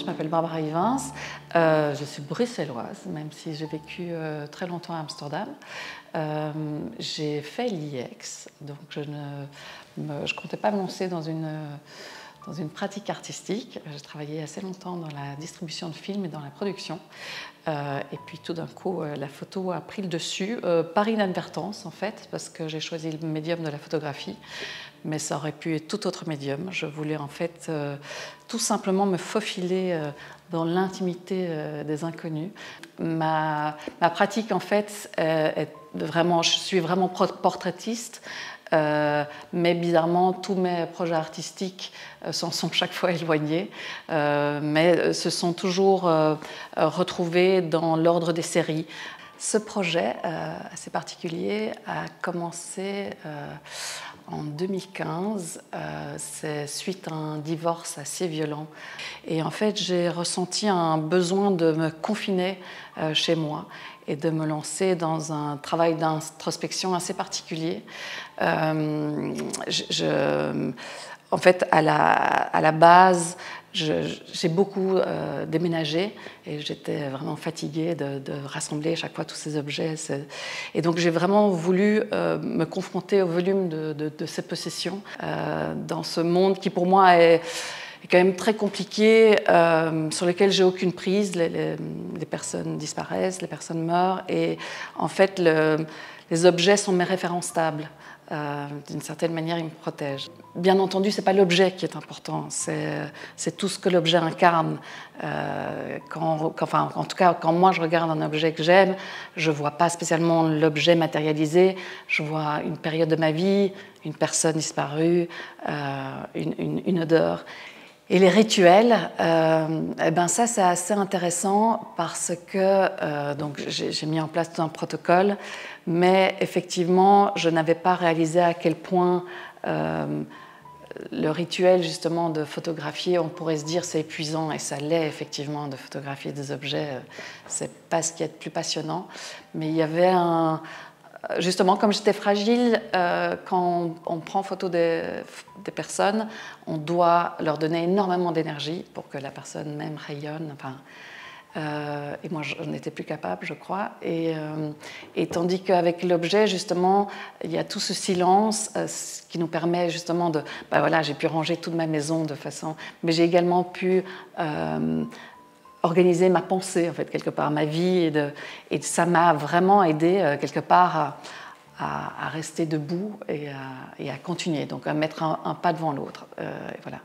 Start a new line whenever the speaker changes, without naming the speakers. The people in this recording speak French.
je m'appelle Barbara Ivens, je suis bruxelloise, même si j'ai vécu très longtemps à Amsterdam. J'ai fait l'IEX, donc je ne comptais pas me lancer dans une pratique artistique. J'ai travaillé assez longtemps dans la distribution de films et dans la production. Et puis tout d'un coup, la photo a pris le dessus, par inadvertance en fait, parce que j'ai choisi le médium de la photographie, mais ça aurait pu être tout autre médium. Je voulais en fait tout simplement me faufiler dans l'intimité des inconnus. Ma pratique en fait est vraiment, je suis vraiment portraitiste. Mais bizarrement, tous mes projets artistiques s'en sont chaque fois éloignés, mais se sont toujours retrouvés dans l'ordre des séries. Ce projet assez particulier a commencé en 2015, c'est suite à un divorce assez violent. Et en fait, j'ai ressenti un besoin de me confiner chez moi et de me lancer dans un travail d'introspection assez particulier. En fait, à la base, j'ai beaucoup déménagé et j'étais vraiment fatiguée de rassembler à chaque fois tous ces objets. Et donc j'ai vraiment voulu me confronter au volume de ces possessions dans ce monde qui pour moi est quand même très compliqué, sur lequel j'ai aucune prise. Les personnes disparaissent, les personnes meurent et en fait les objets sont mes références stables. D'une certaine manière, ils me protègent. Bien entendu, ce n'est pas l'objet qui est important, c'est tout ce que l'objet incarne. En tout cas, quand moi je regarde un objet que j'aime, je ne vois pas spécialement l'objet matérialisé, je vois une période de ma vie, une personne disparue, une odeur. Et les rituels, ça c'est assez intéressant parce que donc j'ai mis en place tout un protocole, mais effectivement je n'avais pas réalisé à quel point le rituel justement de photographier, on pourrait se dire c'est épuisant et ça l'est effectivement de photographier des objets, c'est pas ce qui est le plus passionnant, mais il y avait justement, comme j'étais fragile, quand on prend photo des personnes, on doit leur donner énormément d'énergie pour que la personne même rayonne. Et moi, je n'étais plus capable, je crois. Et tandis qu'avec l'objet, justement, il y a tout ce silence qui nous permet justement de... j'ai pu ranger toute ma maison de façon... Mais j'ai également pu... organiser ma pensée, en fait, quelque part, ma vie. Et ça m'a vraiment aidé, quelque part, à rester debout et à continuer, donc à mettre un pas devant l'autre. Voilà.